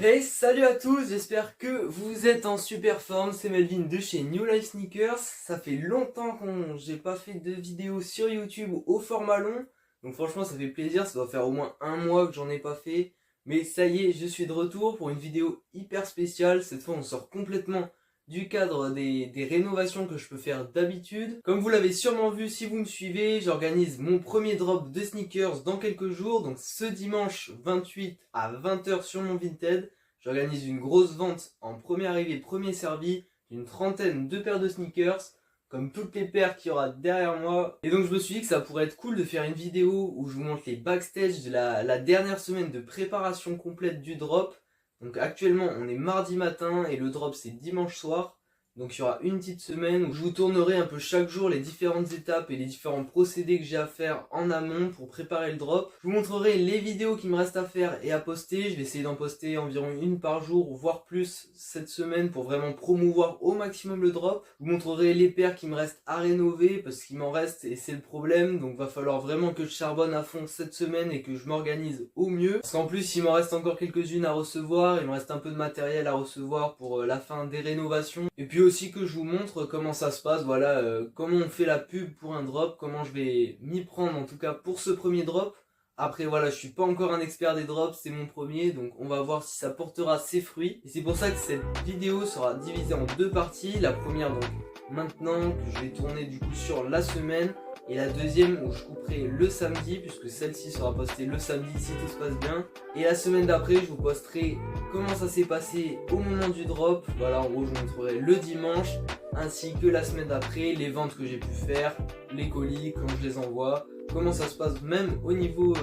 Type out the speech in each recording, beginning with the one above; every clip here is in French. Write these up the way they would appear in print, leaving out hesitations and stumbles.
Hey, salut à tous, j'espère que vous êtes en super forme, c'est Melvin de chez New Life Sneakers. Ça fait longtemps que j'ai pas fait de vidéo sur YouTube au format long, donc franchement ça fait plaisir, ça doit faire au moins un mois que j'en ai pas fait. Mais ça y est, je suis de retour pour une vidéo hyper spéciale. Cette fois on sort complètement du cadre des rénovations que je peux faire d'habitude. Comme vous l'avez sûrement vu si vous me suivez, j'organise mon premier drop de sneakers dans quelques jours. Donc ce dimanche 28 à 20h sur mon Vinted, j'organise une grosse vente en premier arrivé, premier servi d'une trentaine de paires de sneakers, comme toutes les paires qu'il y aura derrière moi. Et donc je me suis dit que ça pourrait être cool de faire une vidéo où je vous montre les backstage de la dernière semaine de préparation complète du drop. Donc actuellement on est mardi matin et le drop c'est dimanche soir. Donc il y aura une petite semaine où je vous tournerai un peu chaque jour les différentes étapes et les différents procédés que j'ai à faire en amont pour préparer le drop. Je vous montrerai les vidéos qu'il me reste à faire et à poster. Je vais essayer d'en poster environ une par jour, voire plus cette semaine pour vraiment promouvoir au maximum le drop. Je vous montrerai les paires qui me restent à rénover parce qu'il m'en reste et c'est le problème. Donc va falloir vraiment que je charbonne à fond cette semaine et que je m'organise au mieux. Parce qu'en plus il m'en reste encore quelques-unes à recevoir. Il me reste un peu de matériel à recevoir pour la fin des rénovations. Et puis aussi que je vous montre comment ça se passe, voilà, comment on fait la pub pour un drop, comment je vais m'y prendre en tout cas pour ce premier drop. Après voilà, je suis pas encore un expert des drops, c'est mon premier, donc on va voir si ça portera ses fruits. Et c'est pour ça que cette vidéo sera divisée en deux parties. La première donc maintenant que je vais tourner du coup sur la semaine, et la deuxième où je couperai le samedi, puisque celle-ci sera postée le samedi si tout se passe bien. Et la semaine d'après je vous posterai comment ça s'est passé au moment du drop. Voilà, en gros je vous montrerai le dimanche, ainsi que la semaine d'après, les ventes que j'ai pu faire, les colis, quand je les envoie, comment ça se passe même au niveau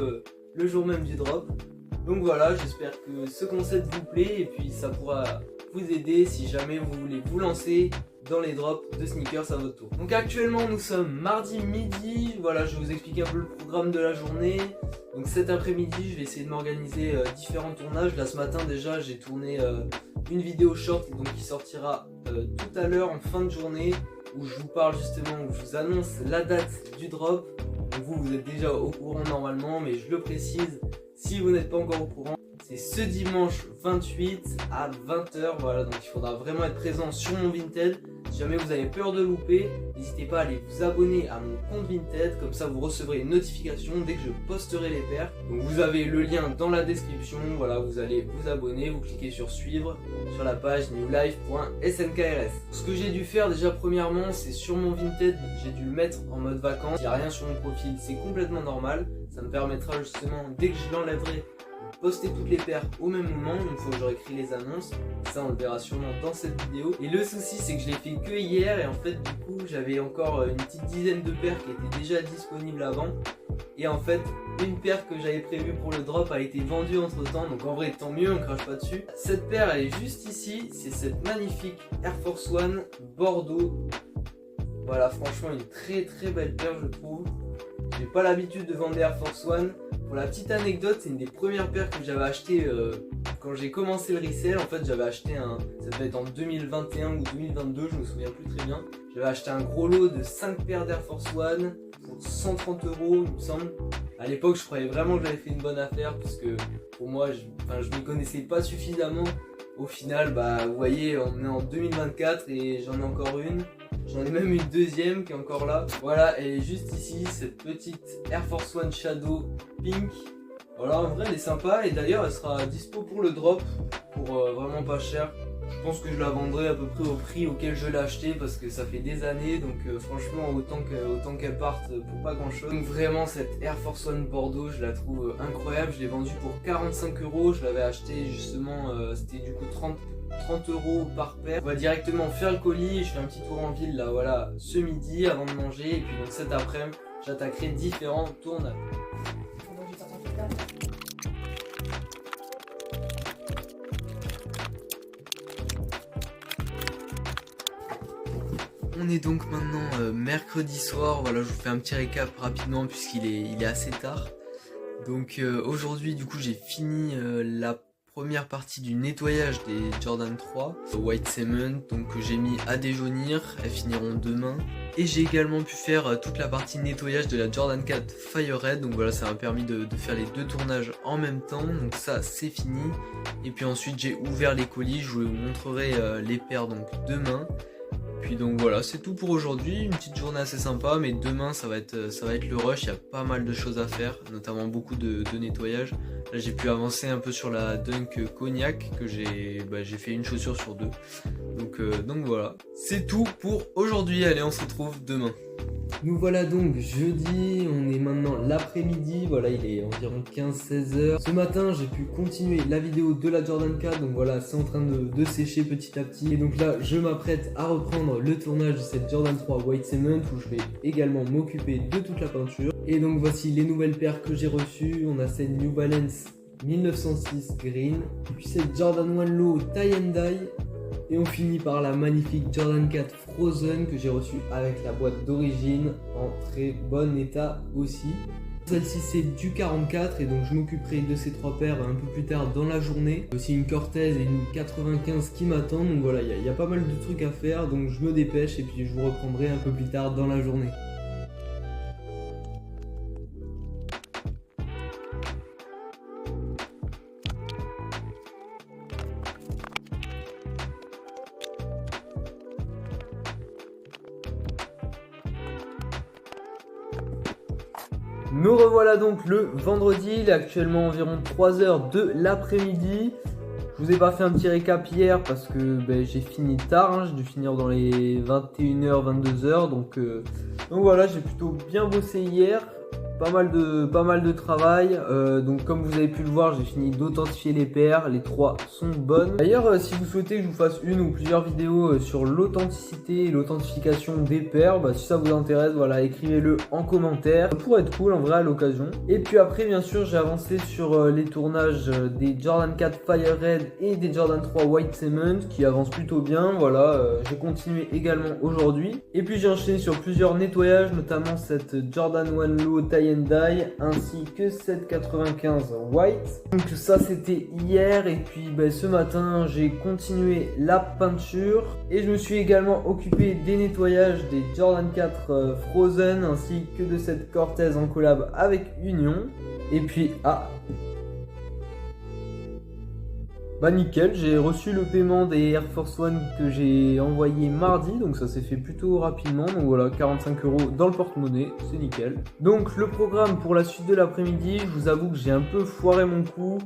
le jour même du drop. Donc voilà, j'espère que ce concept vous plaît et puis ça pourra vous aider si jamais vous voulez vous lancer dans les drops de sneakers à votre tour. Donc actuellement nous sommes mardi midi, voilà, je vais vous expliquer un peu le programme de la journée. Donc cet après-midi je vais essayer de m'organiser différents tournages. Là ce matin déjà j'ai tourné une vidéo short donc qui sortira tout à l'heure en fin de journée, où je vous parle justement, où je vous annonce la date du drop. Donc vous êtes déjà au courant normalement, mais je le précise si vous n'êtes pas encore au courant. C'est ce dimanche 28 à 20h, voilà, donc il faudra vraiment être présent sur mon Vinted. Si jamais vous avez peur de louper, n'hésitez pas à aller vous abonner à mon compte Vinted, comme ça vous recevrez une notification dès que je posterai les paires. Donc vous avez le lien dans la description, voilà, vous allez vous abonner, vous cliquez sur suivre sur la page newlife.snkrs. Ce que j'ai dû faire déjà premièrement, c'est sur mon Vinted, j'ai dû le mettre en mode vacances. Il n'y a rien sur mon profil, c'est complètement normal. Ça me permettra justement, dès que je l'enlèverai, poster toutes les paires au même moment, une fois que j'aurai écrit les annonces. Ça on le verra sûrement dans cette vidéo. Et le souci c'est que je l'ai fait que hier, et en fait du coup j'avais encore une petite dizaine de paires qui étaient déjà disponibles avant. Et en fait une paire que j'avais prévue pour le drop a été vendue entre temps, donc en vrai tant mieux, on crache pas dessus. Cette paire elle est juste ici, c'est cette magnifique Air Force One Bordeaux. Voilà, franchement une très belle paire je trouve. J'ai pas l'habitude de vendre des Air Force One. Pour la petite anecdote, c'est une des premières paires que j'avais acheté quand j'ai commencé le resell. En fait j'avais acheté ça devait être en 2021 ou 2022, je me souviens plus très bien. J'avais acheté un gros lot de 5 paires d'Air Force One pour 130 € il me semble. À l'époque je croyais vraiment que j'avais fait une bonne affaire, parce que pour moi je m'y connaissais pas suffisamment. Au final bah vous voyez, on est en 2024 et j'en ai encore une. J'en ai même une deuxième qui est encore là. Voilà, elle est juste ici, cette petite Air Force One Shadow Pink. Voilà, en vrai elle est sympa, et d'ailleurs elle sera dispo pour le drop pour vraiment pas cher. Je pense que je la vendrai à peu près au prix auquel je l'ai acheté, parce que ça fait des années, donc franchement autant qu'elle parte pour pas grand chose. Donc vraiment cette Air Force One Bordeaux je la trouve incroyable. Je l'ai vendue pour 45 €, je l'avais acheté justement, c'était du coup 30 € par paire. On va directement faire le colis, je fais un petit tour en ville là, voilà, ce midi avant de manger, et puis donc cet après-midi j'attaquerai différents tournages. On est donc maintenant mercredi soir, voilà, je vous fais un petit récap rapidement puisqu'il est assez tard. Donc aujourd'hui du coup j'ai fini la première partie du nettoyage des Jordan 3 White Cement, donc que j'ai mis à déjaunir, elles finiront demain. Et j'ai également pu faire toute la partie nettoyage de la Jordan 4 Fire Red, donc voilà, ça m'a permis de faire les deux tournages en même temps, donc ça c'est fini. Et puis ensuite j'ai ouvert les colis, je vous montrerai les paires donc demain. Puis donc voilà, c'est tout pour aujourd'hui, une petite journée assez sympa, mais demain ça va être le rush, il y a pas mal de choses à faire, notamment beaucoup de nettoyage. Là j'ai pu avancer un peu sur la Dunk Cognac, que j'ai fait une chaussure sur deux. Donc voilà, c'est tout pour aujourd'hui, allez on se retrouve demain. Nous voilà donc jeudi, on est maintenant l'après-midi, voilà il est environ 15-16 heures. Ce matin j'ai pu continuer la vidéo de la Jordan 4, donc voilà c'est en train de sécher petit à petit. Et donc là je m'apprête à reprendre le tournage de cette Jordan 3 White Cement où je vais également m'occuper de toute la peinture. Et donc voici les nouvelles paires que j'ai reçues, on a cette New Balance 1906 Green, puis cette Jordan 1 Low Tie and Dye. Et on finit par la magnifique Jordan 4 Frozen que j'ai reçue avec la boîte d'origine en très bon état aussi. Celle-ci c'est du 44 et donc je m'occuperai de ces trois paires un peu plus tard dans la journée. Aussi une Cortez et une 95 qui m'attendent, donc voilà il y a pas mal de trucs à faire, donc je me dépêche et puis je vous reprendrai un peu plus tard dans la journée. Nous revoilà donc le vendredi, il est actuellement environ 3h de l'après-midi. Je vous ai pas fait un petit récap hier parce que j'ai fini tard, hein. J'ai dû finir dans les 21h, 22h. Donc voilà, j'ai plutôt bien bossé hier. Pas mal de travail, donc comme vous avez pu le voir j'ai fini d'authentifier les paires, les trois sont bonnes. D'ailleurs si vous souhaitez que je vous fasse une ou plusieurs vidéos sur l'authenticité et l'authentification des paires, si ça vous intéresse, voilà, écrivez-le en commentaire, ça pourrait être cool en vrai à l'occasion. Et puis après bien sûr j'ai avancé sur les tournages des Jordan 4 Fire Red et des Jordan 3 White Cement qui avancent plutôt bien, voilà, j'ai continué également aujourd'hui. Et puis j'ai enchaîné sur plusieurs nettoyages, notamment cette Jordan 1 Low Tie and Dye ainsi que cette 95 White. Donc ça c'était hier et puis ce matin j'ai continué la peinture et je me suis également occupé des nettoyages des Jordan 4 Frozen ainsi que de cette Cortez en collab avec Union. Et puis nickel, j'ai reçu le paiement des Air Force One que j'ai envoyé mardi, donc ça s'est fait plutôt rapidement, donc voilà, 45 € dans le porte-monnaie, c'est nickel. Donc le programme pour la suite de l'après-midi, je vous avoue que j'ai un peu foiré mon coup,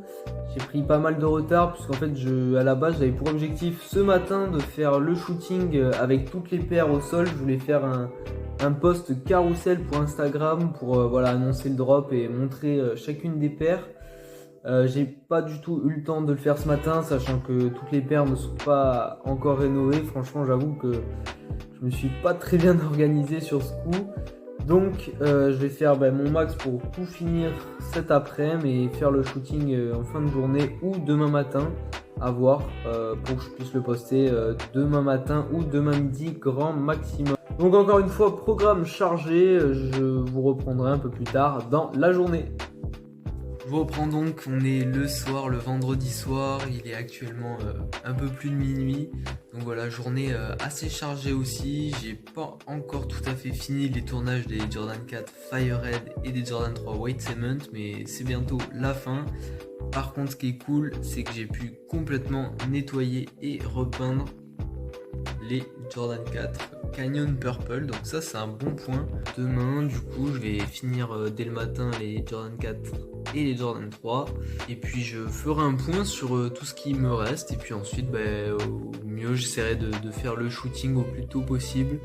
j'ai pris pas mal de retard, puisqu'en fait à la base j'avais pour objectif ce matin de faire le shooting avec toutes les paires au sol. Je voulais faire un post carrousel pour Instagram pour voilà, annoncer le drop et montrer chacune des paires. J'ai pas du tout eu le temps de le faire ce matin, sachant que toutes les paires ne sont pas encore rénovées. Franchement j'avoue que je me suis pas très bien organisé sur ce coup. Donc je vais faire mon max pour tout finir cet après-midi et faire le shooting en fin de journée ou demain matin, à voir, pour que je puisse le poster demain matin ou demain midi grand maximum. Donc encore une fois, programme chargé, je vous reprendrai un peu plus tard dans la journée. Je vous reprends donc, on est le soir, le vendredi soir, il est actuellement un peu plus de minuit. Donc voilà, journée assez chargée aussi, j'ai pas encore tout à fait fini les tournages des Jordan 4 Fire Red et des Jordan 3 White Cement, mais c'est bientôt la fin. Par contre ce qui est cool, c'est que j'ai pu complètement nettoyer et repeindre les Jordan 4 Canyon Purple, donc ça c'est un bon point. Demain du coup je vais finir dès le matin les Jordan 4 et les Jordan 3 et puis je ferai un point sur tout ce qui me reste et puis ensuite au mieux j'essaierai de faire le shooting au plus tôt possible.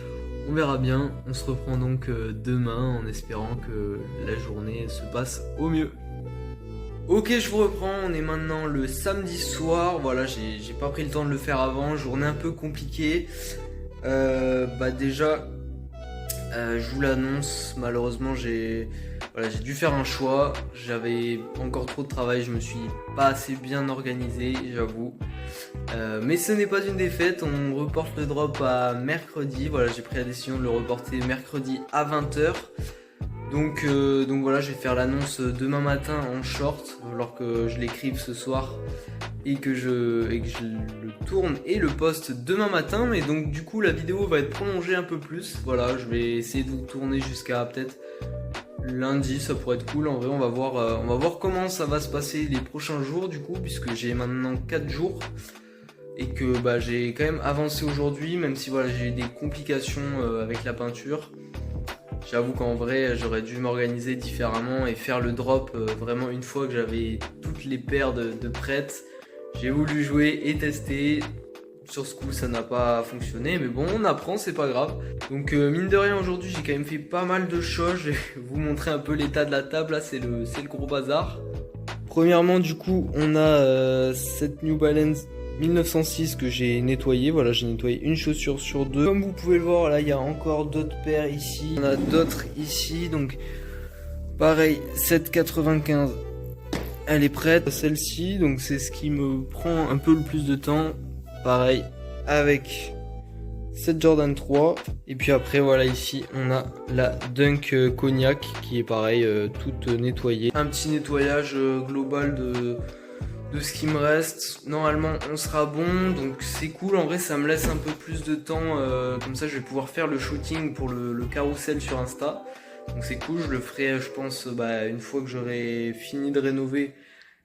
On verra bien, on se reprend donc demain en espérant que la journée se passe au mieux. Ok, je vous reprends, on est maintenant le samedi soir, voilà, j'ai pas pris le temps de le faire avant, journée un peu compliquée. Déjà, je vous l'annonce, malheureusement j'ai dû faire un choix, j'avais encore trop de travail, je me suis pas assez bien organisé, j'avoue. Mais ce n'est pas une défaite, on reporte le drop à mercredi, voilà, j'ai pris la décision de le reporter mercredi à 20h. Donc voilà, je vais faire l'annonce demain matin en short, alors que je l'écrive ce soir. et que je le tourne et le poste demain matin. Mais donc du coup la vidéo va être prolongée un peu plus. Voilà, je vais essayer de vous tourner jusqu'à peut-être lundi, ça pourrait être cool. En vrai on va voir comment ça va se passer les prochains jours du coup, puisque j'ai maintenant 4 jours et que j'ai quand même avancé aujourd'hui, même si voilà j'ai eu des complications avec la peinture. J'avoue qu'en vrai j'aurais dû m'organiser différemment et faire le drop vraiment une fois que j'avais toutes les paires de prêtes. J'ai voulu jouer et tester. Sur ce coup ça n'a pas fonctionné, mais bon on apprend, c'est pas grave. Donc mine de rien aujourd'hui j'ai quand même fait pas mal de choses. Je vais vous montrer un peu l'état de la table là, c'est le gros bazar. Premièrement du coup on a cette New Balance 1906 que j'ai nettoyé. Voilà, j'ai nettoyé une chaussure sur deux. Comme vous pouvez le voir là il y a encore d'autres paires ici. On a d'autres ici, donc pareil 7,95. Elle est prête, celle-ci, donc c'est ce qui me prend un peu le plus de temps. Pareil avec cette Jordan 3. Et puis après voilà, ici on a la Dunk Cognac qui est pareil, toute nettoyée. Un petit nettoyage global de ce qui me reste. Normalement on sera bon, donc c'est cool. En vrai ça me laisse un peu plus de temps, comme ça je vais pouvoir faire le shooting pour le carrousel sur Insta. Donc c'est cool, je le ferai je pense une fois que j'aurai fini de rénover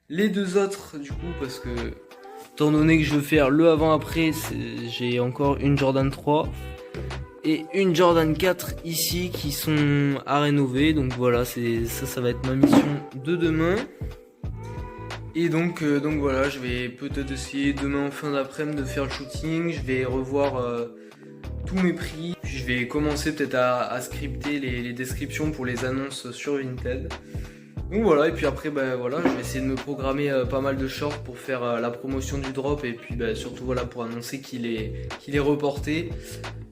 les deux autres du coup, parce que étant donné que je veux faire le avant-après, j'ai encore une Jordan 3 et une Jordan 4 ici qui sont à rénover. Donc voilà, ça va être ma mission de demain. Et donc voilà, je vais peut-être essayer demain en fin d'après-midi de faire le shooting. Je vais revoir tous mes prix. Puis je vais commencer peut-être à scripter les descriptions pour les annonces sur Vinted. Donc voilà, et puis après voilà, je vais essayer de me programmer pas mal de shorts pour faire la promotion du drop, et puis surtout voilà pour annoncer qu'il est reporté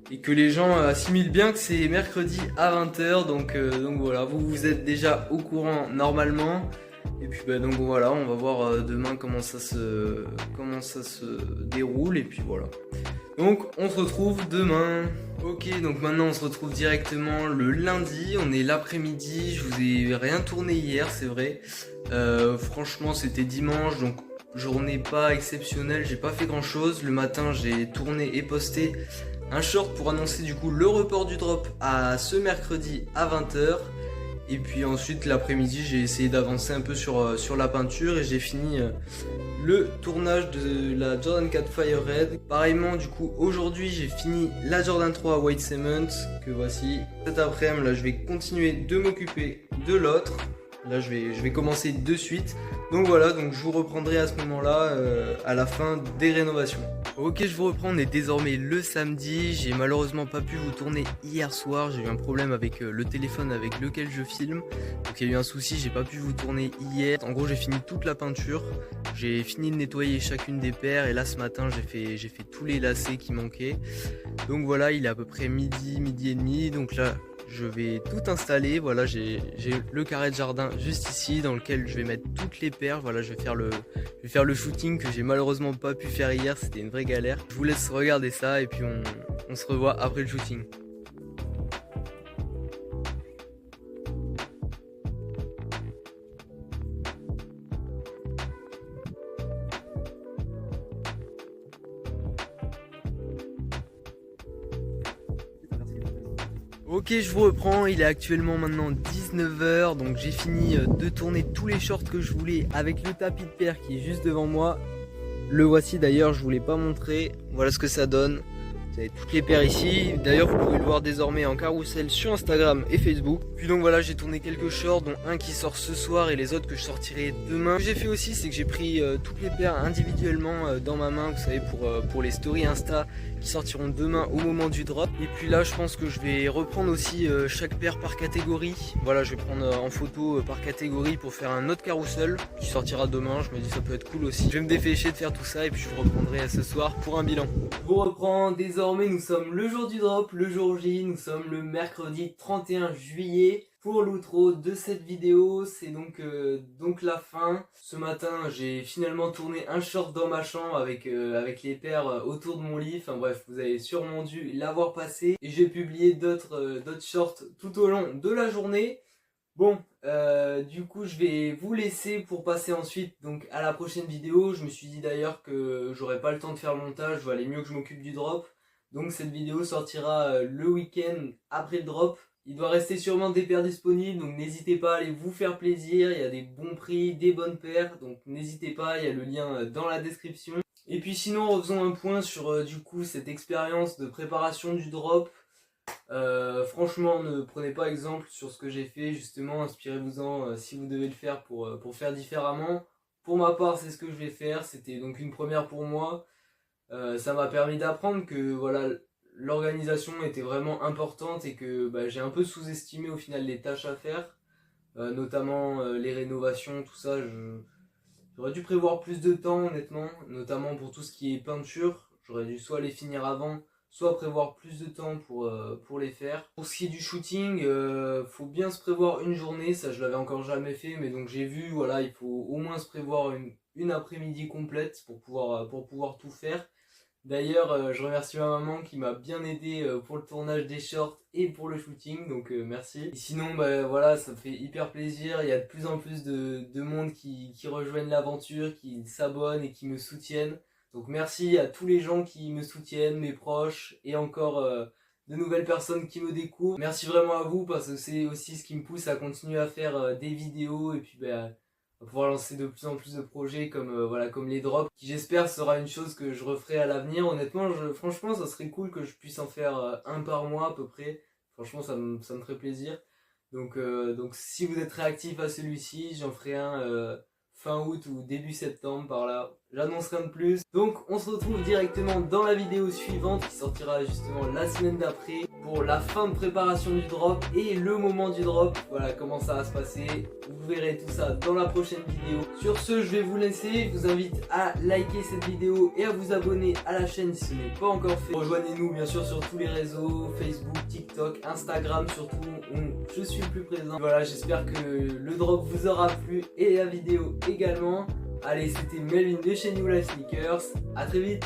et que les gens assimilent bien que c'est mercredi à 20h. Donc voilà, vous êtes déjà au courant normalement. Et puis donc voilà, on va voir demain comment ça se déroule, et puis voilà. Donc on se retrouve demain. Ok, donc maintenant on se retrouve directement le lundi. On est l'après-midi, je vous ai rien tourné hier, c'est vrai. Franchement c'était dimanche, donc journée pas exceptionnelle, j'ai pas fait grand chose. Le matin j'ai tourné et posté un short pour annoncer du coup le report du drop à ce mercredi à 20h. Et puis ensuite l'après-midi j'ai essayé d'avancer un peu sur la peinture, et j'ai fini le tournage de la Jordan 4 Fire Red. Pareillement du coup aujourd'hui j'ai fini la Jordan 3 White Cement que voici. Cet après-midi là je vais continuer de m'occuper de l'autre. Là je vais commencer de suite. Donc voilà, donc je vous reprendrai à ce moment-là à la fin des rénovations. Ok, je vous reprends, on est désormais le samedi. J'ai malheureusement pas pu vous tourner hier soir. J'ai eu un problème avec le téléphone avec lequel je filme. Donc il y a eu un souci, j'ai pas pu vous tourner hier. En gros j'ai fini toute la peinture. J'ai fini de nettoyer chacune des paires, et là ce matin j'ai fait tous les lacets qui manquaient. Donc voilà, il est à peu près midi et demi. Donc là je vais tout installer. Voilà, j'ai le carré de jardin juste ici dans lequel je vais mettre toutes les paires. Voilà, je vais faire le shooting que j'ai malheureusement pas pu faire hier, c'était une vraie galère. Je vous laisse regarder ça, et puis on se revoit après le shooting. Ok, je vous reprends, il est actuellement maintenant 19h, donc j'ai fini de tourner tous les shorts que je voulais avec le tapis de paire qui est juste devant moi. Le voici d'ailleurs, je vous l'ai pas montré, voilà ce que ça donne. Vous avez toutes les paires ici, d'ailleurs vous pouvez le voir désormais en carrousel sur Instagram et Facebook. Puis donc voilà, j'ai tourné quelques shorts, dont un qui sort ce soir et les autres que je sortirai demain. Ce que j'ai fait aussi, c'est que j'ai pris toutes les paires individuellement dans ma main, vous savez, pour les stories Insta qui sortiront demain au moment du drop. Et puis là je pense que je vais reprendre aussi chaque paire par catégorie. Voilà, je vais prendre en photo par catégorie pour faire un autre carrousel qui sortira demain. Je me dis ça peut être cool aussi. Je vais me dépêcher de faire tout ça, et puis je vous reprendrai ce soir pour un bilan. Je vous reprends, désormais nous sommes le jour du drop, le jour J. Nous sommes le mercredi 31 juillet. Pour l'outro de cette vidéo, c'est donc la fin. Ce matin, j'ai finalement tourné un short dans ma chambre avec les paires autour de mon lit. Enfin bref, vous avez sûrement dû l'avoir passé. Et j'ai publié d'autres shorts tout au long de la journée. Bon, du coup je vais vous laisser pour passer ensuite donc à la prochaine vidéo. Je me suis dit d'ailleurs que j'aurais pas le temps de faire le montage, il valait mieux que je m'occupe du drop. Donc cette vidéo sortira le week-end après le drop. Il doit rester sûrement des paires disponibles, donc n'hésitez pas à aller vous faire plaisir. Il y a des bons prix, des bonnes paires, donc n'hésitez pas, il y a le lien dans la description. Et puis sinon, refaisons un point sur du coup cette expérience de préparation du drop. Franchement, ne prenez pas exemple sur ce que j'ai fait, justement, inspirez-vous-en si vous devez le faire pour faire différemment. Pour ma part, c'est ce que je vais faire, c'était donc une première pour moi. Ça m'a permis d'apprendre que voilà, l'organisation était vraiment importante et que j'ai un peu sous-estimé au final les tâches à faire, notamment les rénovations, tout ça. J'aurais dû prévoir plus de temps honnêtement, notamment pour tout ce qui est peinture. J'aurais dû soit les finir avant, soit prévoir plus de temps pour les faire. Pour ce qui est du shooting, faut bien se prévoir une journée, ça je l'avais encore jamais fait, mais donc j'ai vu, voilà, il faut au moins se prévoir une après-midi complète pour pouvoir tout faire. D'ailleurs, je remercie ma maman qui m'a bien aidé pour le tournage des shorts et pour le shooting, donc merci. Et sinon, voilà, ça me fait hyper plaisir. Il y a de plus en plus de monde qui rejoignent l'aventure, qui s'abonnent et qui me soutiennent. Donc merci à tous les gens qui me soutiennent, mes proches et encore de nouvelles personnes qui me découvrent. Merci vraiment à vous parce que c'est aussi ce qui me pousse à continuer à faire des vidéos et puis à pouvoir lancer de plus en plus de projets comme, voilà, comme les drops, qui j'espère sera une chose que je referai à l'avenir. Honnêtement, franchement, ça serait cool que je puisse en faire un par mois à peu près. Franchement, ça me ferait plaisir. Donc si vous êtes réactif à celui-ci, j'en ferai un fin août ou début septembre par là. J'annonce rien de plus. Donc on se retrouve directement dans la vidéo suivante qui sortira justement la semaine d'après pour la fin de préparation du drop et le moment du drop. Voilà comment ça va se passer. Vous verrez tout ça dans la prochaine vidéo. Sur ce, je vais vous laisser. Je vous invite à liker cette vidéo et à vous abonner à la chaîne si ce n'est pas encore fait. Rejoignez-nous bien sûr sur tous les réseaux, Facebook, TikTok, Instagram surtout. Je suis le plus présent. Voilà, j'espère que le drop vous aura plu et la vidéo également. Allez, c'était Melvin de chez New Life Sneakers. À très vite.